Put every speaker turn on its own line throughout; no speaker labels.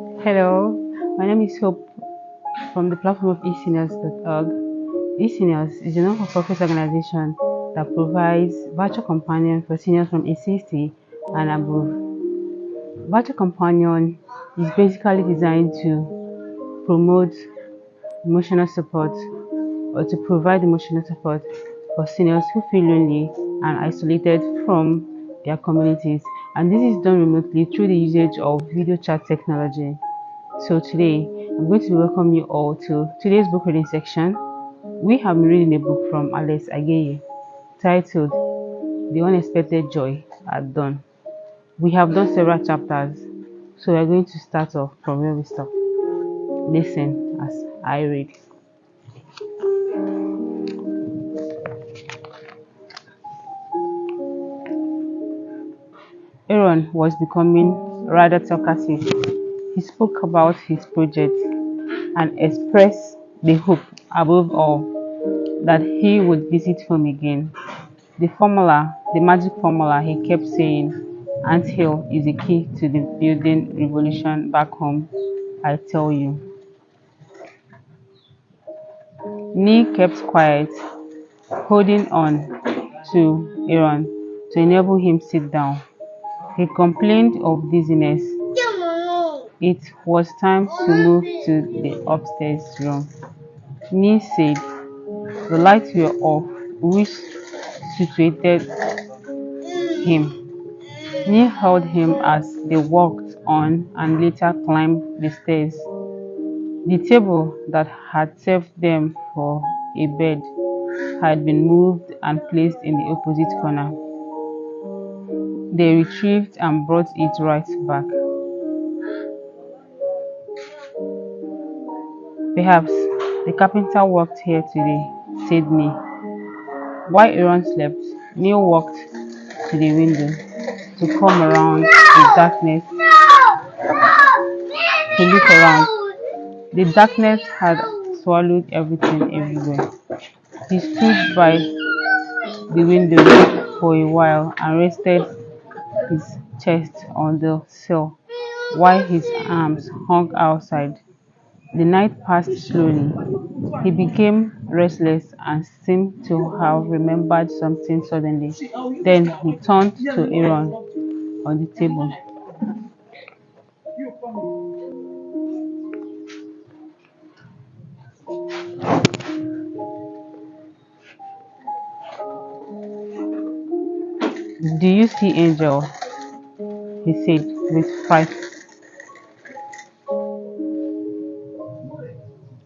Hello, my name is Hope from the platform of eSeniors.org. eSeniors is a non-for-profit organization that provides virtual companion for seniors from age 60 and above. Virtual companion is basically designed to promote emotional support or to provide emotional support for seniors who feel lonely and isolated from their communities. And this is done remotely through the usage of video chat technology. So today, I'm going to welcome you all to today's book reading section. We have been reading a book from Alex Ageye titled The Unexpected Joy at Dawn. We have done several chapters, so we're going to start off from where we stopped. Listen as I read. Aaron was becoming rather talkative. He spoke about his project and expressed the hope, above all, that he would visit home again. The magic formula he kept saying, anthill is the key to the building revolution back home, I tell you. Nee kept quiet, holding on to Aaron to enable him sit down. He complained of dizziness. It was time to move to the upstairs room. Nee said the lights were off, which situated him. Nee held him as they walked on and later climbed the stairs. The table that had served them for a bed had been moved and placed in the opposite corner. They retrieved and brought it right back. Perhaps the carpenter worked here today, said Nee. While Aaron slept, Neil walked to the window to come around the darkness to look around. The darkness had swallowed everything everywhere. He stood by the window for a while and rested his chest on the sill while his arms hung outside. The night passed slowly. He became restless and seemed to have remembered something suddenly. Then he turned to Aaron on the table. Do you see Angel? He said with fright.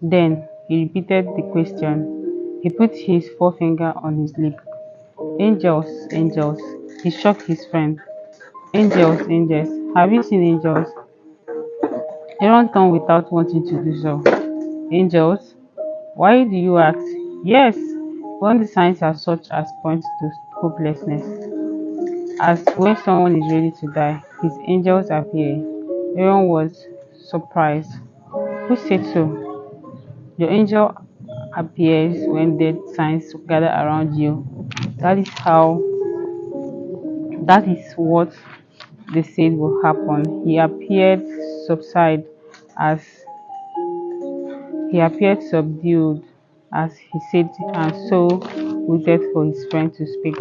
Then he repeated the question. He put his forefinger on his lip. Angels, angels. He shook his friend. Angels, angels. Have you seen angels? Aaron turned without wanting to do so. Angels? Why do you ask? Yes, when the signs are such as point to hopelessness, as when someone is ready to die, his angels appear. Aaron was surprised. Who said so? Your angel appears when dead signs gather around you. That is what they said will happen. As he appeared subdued as he said and so waited for his friend to speak.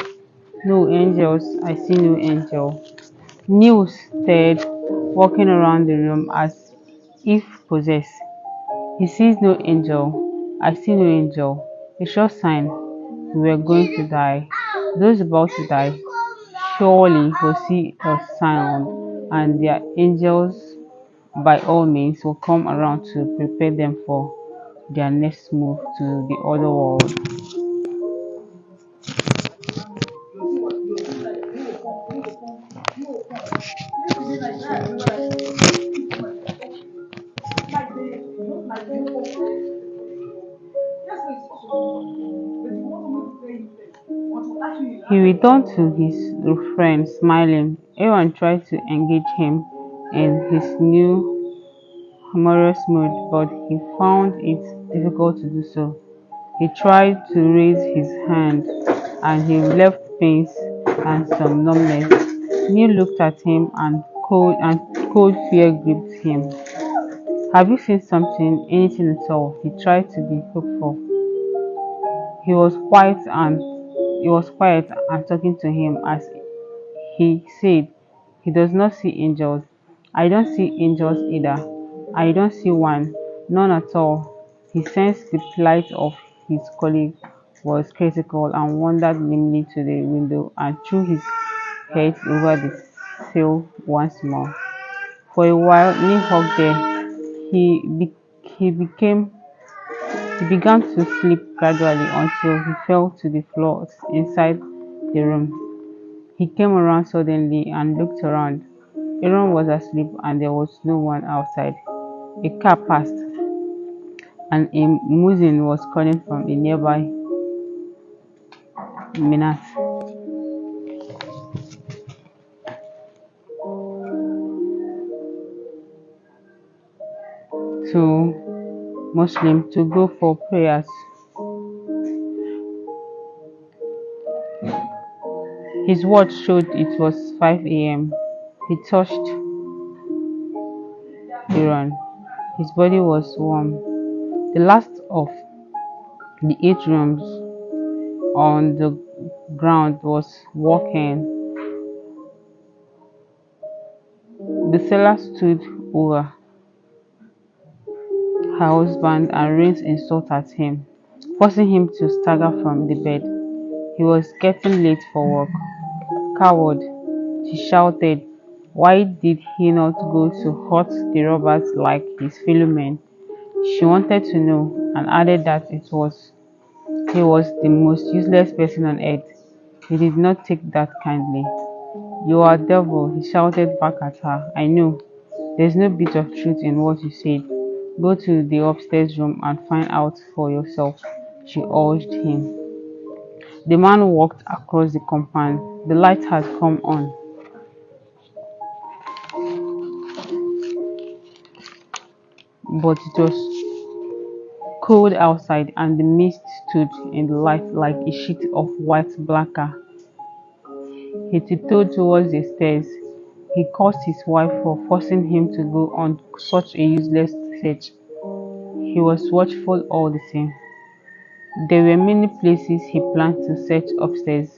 No angels, I see no angel. Neil stared, walking around the room as if possessed. He sees no angel. I see no angel. A sure sign we were going to die. Those about to die surely will see a sign, and their angels by all means will come around to prepare them for their next move to the other world. He returned to his friend, smiling. Aaron tried to engage him in his new humorous mood, but he found it difficult to do so. He tried to raise his hand, and he left pains and some numbness. Neil looked at him, and cold fear gripped him. Have you seen something, anything at all? He tried to be hopeful. He was quiet and he was quiet and talking to him as he said, he does not see angels. I don't see angels either. I don't see one, none at all. He sensed the plight of his colleague was critical and wandered lamely to the window and threw his head over the sill once more. For a while, Lee hugged there. He, be- he became he began to sleep gradually until he fell to the floor inside the room. He came around suddenly and looked around. Aaron was asleep and there was no one outside. A car passed and a muezzin was calling from a nearby minaret. To Muslim to go for prayers. His watch showed it was 5 a.m. He touched Aaron. His body was warm. The last of the 8 rooms on the ground was walking. The seller stood over her husband and rained insults at him, forcing him to stagger from the bed. He was getting late for work. Coward, she shouted. Why did he not go to hurt the robbers like his fellow men? She wanted to know and added that he was the most useless person on earth. He did not take that kindly. You are a devil, he shouted back at her. I know. There's no bit of truth in what you said. Go to the upstairs room and find out for yourself, she urged him. The man walked across the compound. The light had come on, but it was cold outside and the mist stood in the light like a sheet of white lacquer. He tiptoed towards the stairs. He cursed his wife for forcing him to go on such a useless search. He was watchful all the same. There were many places he planned to search upstairs.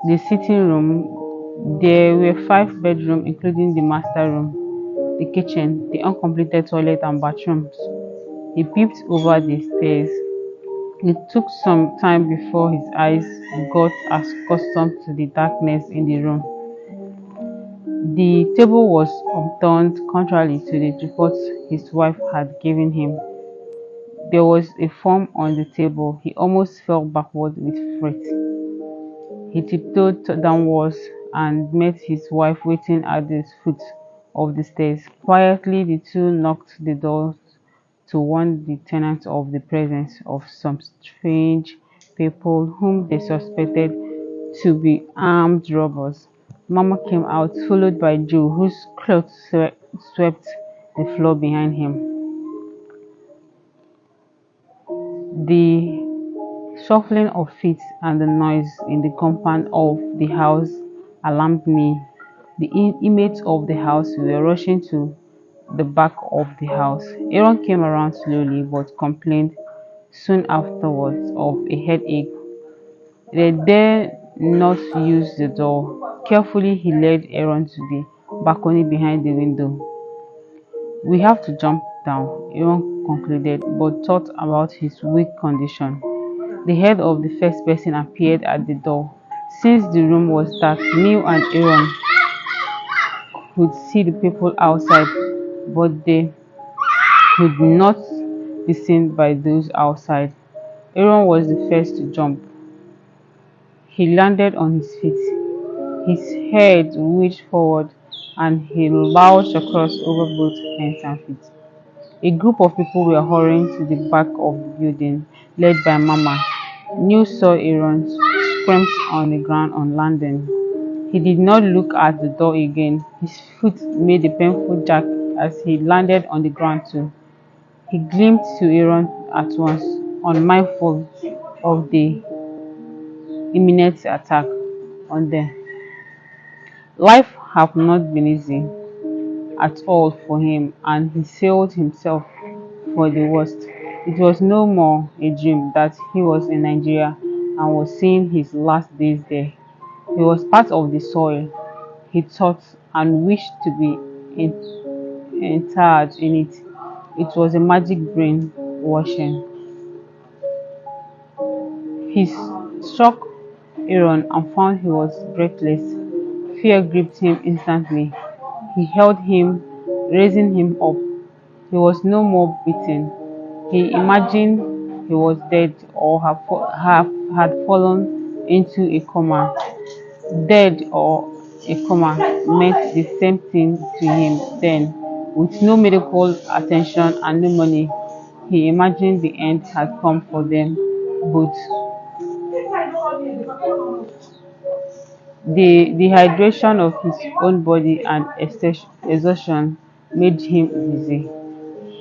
The sitting room, there were 5 bedrooms including the master room, the kitchen, the uncompleted toilet and bathrooms. He peeped over the stairs. It took some time before his eyes got accustomed to the darkness in the room. The table was upturned contrary to the reports his wife had given him. There was a form on the table. He almost fell backward with fright. He tiptoed downwards and met his wife waiting at the foot of the stairs. Quietly, the two knocked the door to warn the tenants of the presence of some strange people whom they suspected to be armed robbers. Mama came out, followed by Joe, whose clothes swept the floor behind him. The shuffling of feet and the noise in the compound of the house alarmed me. The inmates of the house were rushing to the back of the house. Aaron came around slowly but complained soon afterwards of a headache. They dared not use the door. Carefully, he led Aaron to the balcony behind the window. We have to jump down, Aaron concluded, but thought about his weak condition. The head of the first person appeared at the door. Since the room was dark, Neil and Aaron could see the people outside, but they could not be seen by those outside. Aaron was the first to jump. He landed on his feet. His head reached forward and he lunged across over both hands and feet. A group of people were hurrying to the back of the building, led by Mama. Neil saw Aaron scream on the ground on landing. He did not look at the door again. His foot made a painful jerk as he landed on the ground too. He glimpsed to Aaron at once, unmindful of the imminent attack on them. Life had not been easy. at all for him, and he sealed himself for the worst. It was no more a dream that he was in Nigeria and was seeing his last days there. He was part of the soil, he thought, and wished to be interred in it. It was a magic brain washing. He struck Aaron and found he was breathless. Fear gripped him instantly. He held him, raising him up. He was no more beaten. He imagined he was dead or had fallen into a coma. Dead or a coma meant the same thing to him then. With no medical attention and no money, he imagined the end had come for them both. The dehydration of his own body and exhaustion made him dizzy.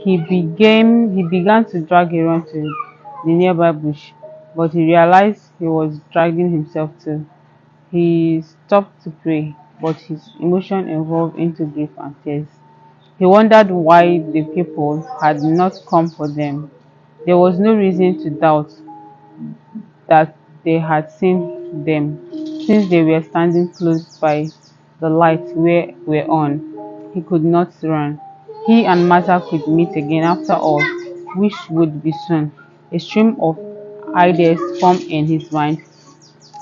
He began to drag Aaron to the nearby bush, but he realized he was dragging himself too. He stopped to pray, but his emotion evolved into grief and tears. He wondered why the people had not come for them. There was no reason to doubt that they had seen them, since they were standing close by the lights were on. He could not run. He and Martha could meet again after all, which would be soon. A stream of ideas formed in his mind,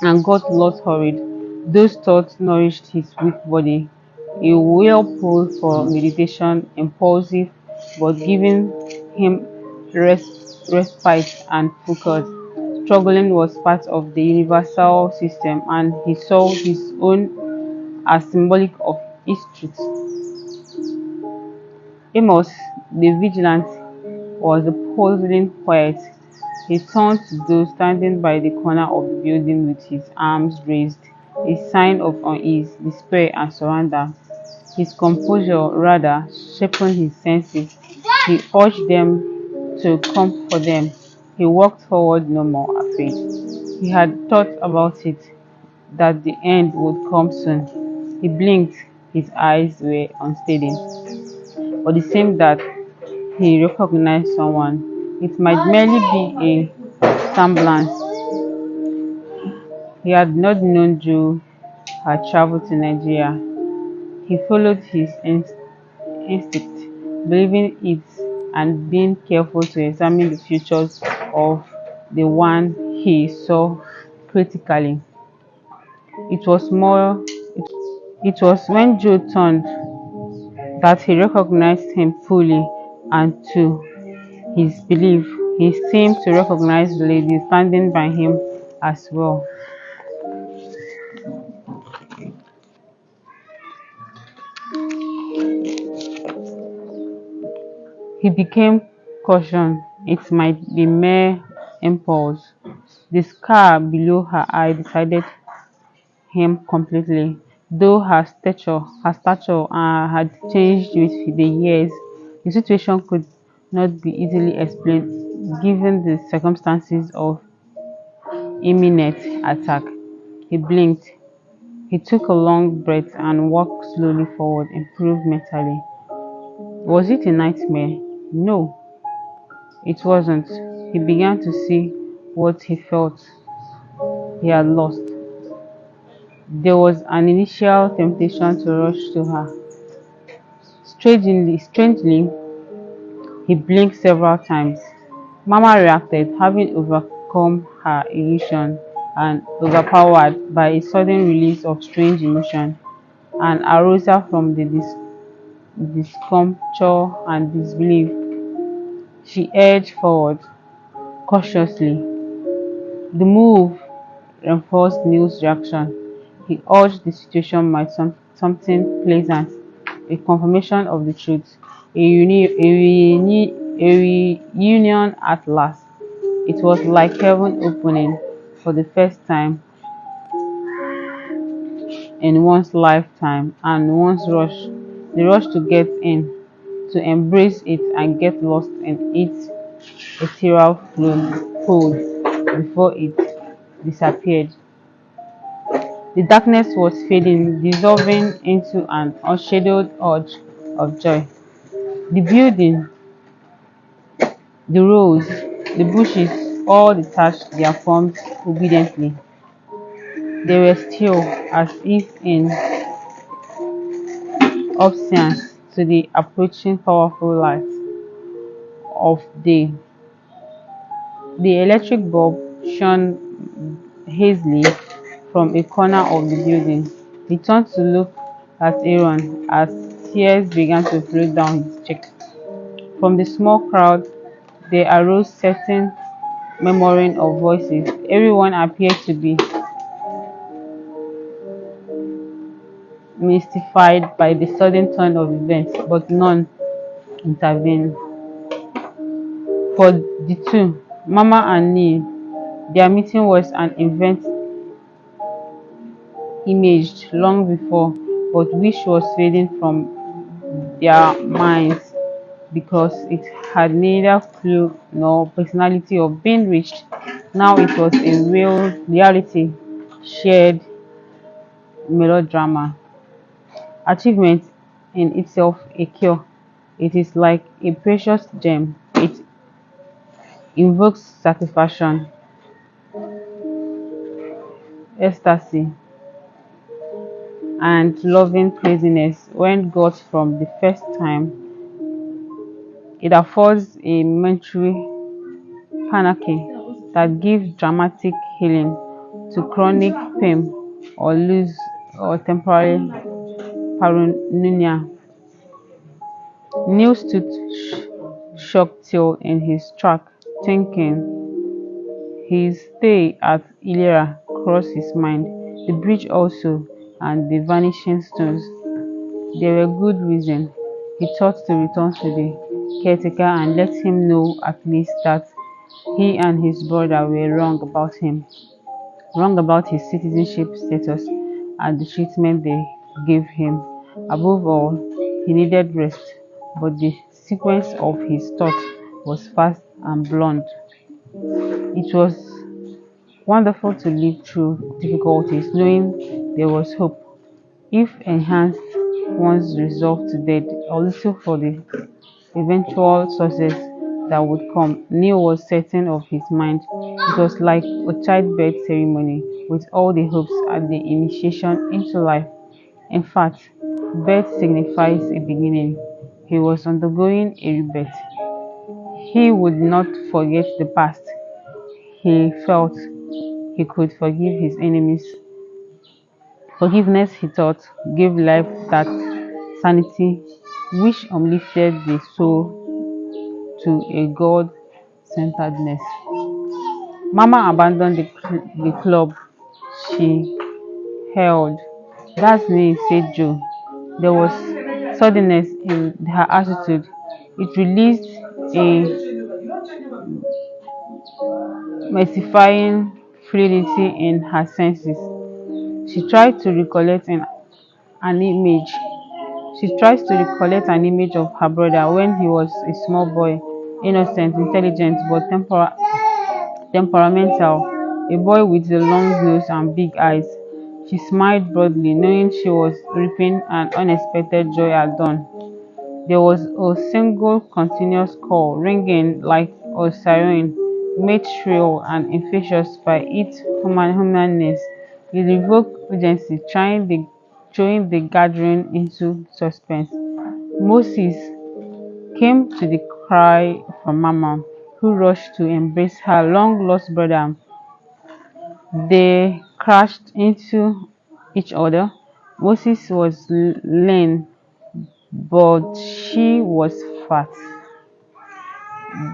and got lost hurried. Those thoughts nourished his weak body. A whirlpool for meditation, impulsive, but giving him respite and focus. Struggling was part of the universal system, and he saw his own as symbolic of its truth. Amos, the vigilante, was puzzling quiet. He turned to those standing by the corner of the building with his arms raised, a sign of unease, despair, and surrender. His composure rather sharpened his senses. He urged them to come for them. He walked forward no more afraid. He had thought about it, that the end would come soon. He blinked, his eyes were unsteady, but it seemed that he recognized someone. It might merely be a semblance. He had not known Joe had traveled to Nigeria. He followed his instinct, believing it and being careful to examine the features of the one he saw critically. It was more. It was when Joe turned that he recognized him fully, and to his belief, he seemed to recognize the lady standing by him as well. He became cautious. It might be mere impulse. The scar below her eye decided him completely. Though her stature had changed with the years, the situation could not be easily explained given the circumstances of imminent attack. He blinked. He took a long breath and walked slowly forward, improved mentally. Was it a nightmare? No, it wasn't. He began to see what he felt he had lost. There was an initial temptation to rush to her. Strangely, he blinked several times. Mama reacted, having overcome her illusion and overpowered by a sudden release of strange emotion, an arousal from the discomposure and disbelief. She edged forward cautiously. The move reinforced Neil's reaction. He urged the situation might something pleasant, a confirmation of the truth, a reunion at last. It was like heaven opening for the first time in one's lifetime, and the rush to get in, to embrace it and get lost in its ethereal fold before it disappeared. The darkness was fading, dissolving into an unshadowed urge of joy. The building, the roads, the bushes, all detached their forms obediently. They were still, as if in obeisance to the approaching powerful light of day. The electric bulb shone hazily from a corner of the building. He turned to look at Aaron as tears began to flow down his cheeks. From the small crowd there arose certain murmuring of voices. Everyone appeared to be mystified by the sudden turn of events, but none intervened. For the two, Mama and Neil, their meeting was an event imaged long before, but which was fading from their minds because it had neither clue nor personality of being reached. Now it was a real reality, shared melodrama. Achievement in itself a cure. It is like a precious gem. It invokes satisfaction, ecstasy, and loving craziness when got from the first time. It affords a momentary panacea that gives dramatic healing to chronic pain or loose or temporary paranoia. Neil stood shocked till in his track, thinking his stay at Ilera crossed his mind, the bridge also, and the vanishing stones. There were good reasons, he thought, to return to the caretaker and let him know at least that he and his brother were wrong about his citizenship status and the treatment they gave him. Above all, he needed rest, but the sequence of his thoughts was fast and blunt. It was wonderful to live through difficulties knowing there was hope, if enhanced one's resolve to death, a little for the eventual success that would come. Neil was certain of his mind. It was like a childbirth ceremony, with all the hopes at the initiation into life. In fact, birth signifies a beginning. He was undergoing a rebirth. He would not forget the past. He felt he could forgive his enemies. Forgiveness, he thought, gave life that sanity which uplifted the soul to a God-centeredness. Mama abandoned the club she held. "That's me," said Joe. There was suddenness in her attitude. It released a mystifying fluidity in her senses. She tried to recollect an image. She tries to recollect an image of her brother when he was a small boy, innocent, intelligent, but temperamental, a boy with a long nose and big eyes. She smiled broadly, knowing she was reaping an unexpected joy at dawn. There was a single continuous call, ringing like a siren, made shrill and infectious by its humanness. It evoked urgency, throwing the gathering into suspense. Moses came to the cry from Mama, who rushed to embrace her long-lost brother. They crashed into each other. Moses was lean, but she was fat.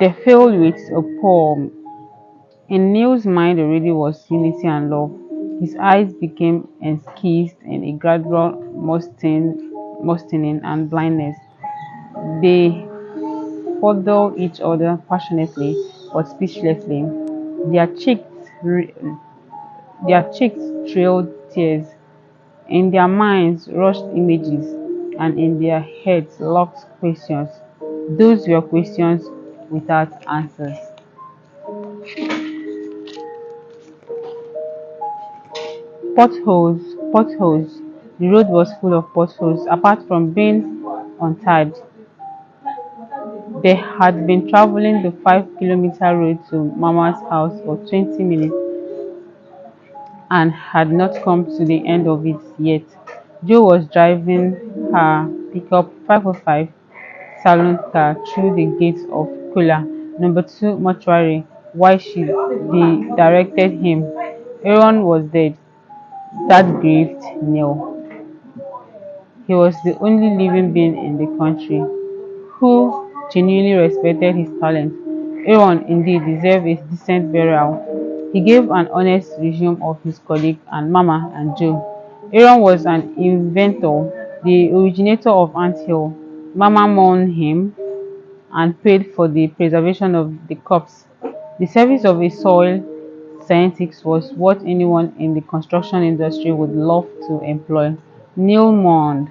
They filled with a poem. In Neil's mind already was unity and love. His eyes became encased in a gradual mustaining and blindness. They fondled each other passionately but speechlessly. Their cheeks, their cheeks trailed tears. In their minds rushed images, and in their heads locked questions. Those were questions without answers. Potholes, potholes. The road was full of potholes. Apart from being untied. They had been traveling the 5-kilometer road to Mama's house for 20 minutes and had not come to the end of it yet. Jo was driving her pickup 505 saloon car through the gates of Kula number 2 mortuary while she directed him. Aaron was dead. That grieved Neil. He was the only living being in the country who genuinely respected his talent. Aaron indeed deserved a decent burial. He gave an honest resume of his colleague and Mama and Joe. Aaron was an inventor, the originator of anthill. Mama mourned him and paid for the preservation of the corpse. The service of a soil scientist was what anyone in the construction industry would love to employ. Neil mourned.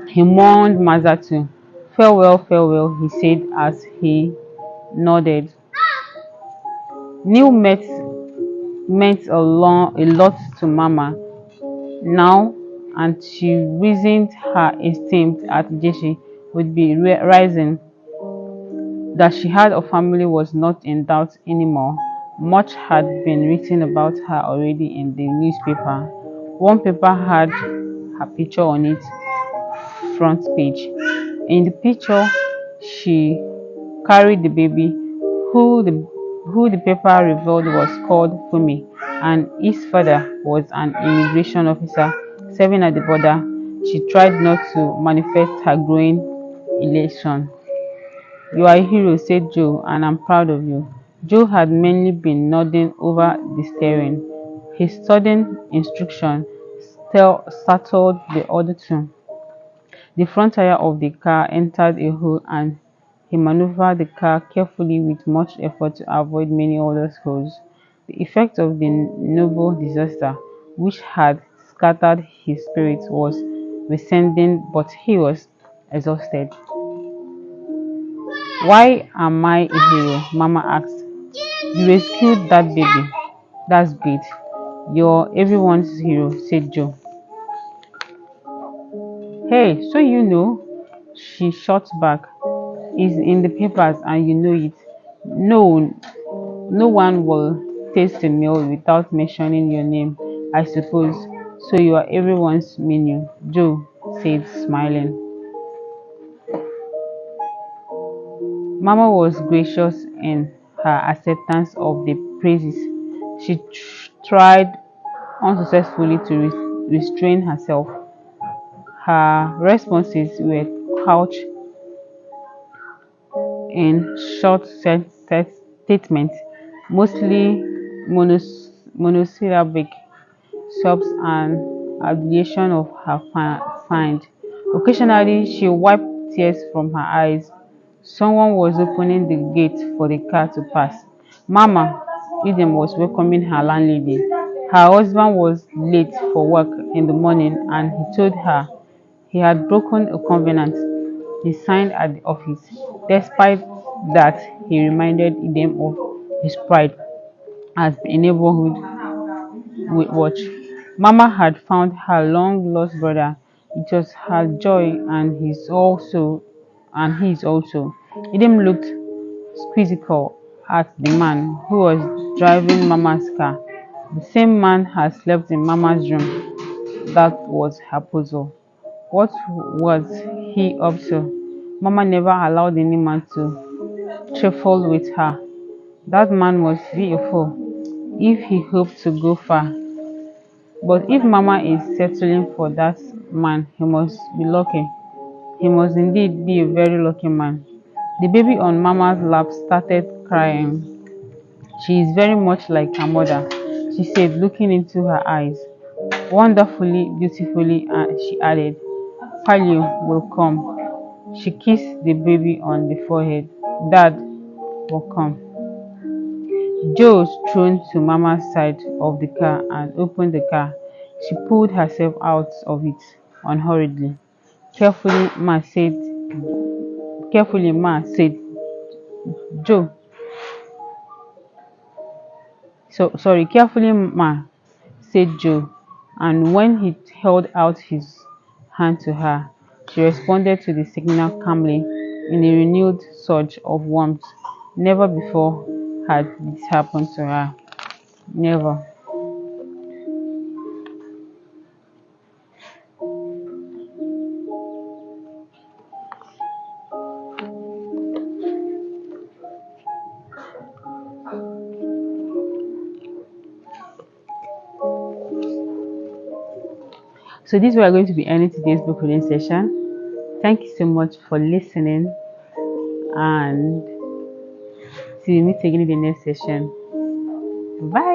He mourned Mazda too. Farewell, farewell, he said as he nodded. Neil meant a lot to Mama now, and she reasoned her esteem at Jeshi would be rising. That she had a family was not in doubt anymore. Much had been written about her already in the newspaper. One paper had her picture on its front page. In the picture, she carried the baby, who the paper revealed was called Fumi, and his father was an immigration officer serving at the border. She tried not to manifest her growing elation. "You are a hero," said Joe, "and I'm proud of you." Joe had mainly been nodding over the steering. His sudden instruction startled the other two. The front tire of the car entered a hole and he maneuvered the car carefully with much effort to avoid many other holes. The effect of the noble disaster, which had scattered his spirits, was rescinding, but he was exhausted. "Why am I a hero?" Mama asked. "You rescued that baby. That's great. You're everyone's hero," said Joe. "Hey, so you know," she shot back. "It's in the papers and you know it. No, no one will taste a meal without mentioning your name, I suppose. So you are everyone's menu," Joe said, smiling. Mama was gracious in her acceptance of the praises. She tried unsuccessfully to restrain herself. Her responses were couched in short statements, mostly monosyllabic, sobs and adulation of her find. Occasionally, she wiped tears from her eyes. Someone was opening the gate for the car to pass. Mama Eden was welcoming her landlady. Her husband was late for work in the morning and he told her he had broken a covenant he signed at the office. Despite that, he reminded Eden of his pride as a neighborhood watch. Mama had found her long-lost brother. It was her joy, and his also. Eden looked quizzical at the man who was driving Mama's car. The same man had slept in Mama's room. That was her puzzle. What was he up to? Mama never allowed any man to trifle with her. That man must be a fool if he hoped to go far. But if Mama is settling for that man, he must be lucky. He must indeed be a very lucky man. The baby on Mama's lap started crying. "She is very much like her mother," she said, looking into her eyes. "Wonderfully, beautifully," she added. "Palio will come." She kissed the baby on the forehead. "Dad will come." Joe strode to Mama's side of the car and opened the car. She pulled herself out of it unhurriedly. Carefully, Ma said, Joe. Carefully, Ma, said Joe, and when he held out his hand to her, She responded to the signal calmly in a renewed surge of warmth. Never before had this happened to her. Never. So this is where we're going to be ending today's book reading session. Thank you so much for listening, and see you meet again in the next session. Bye.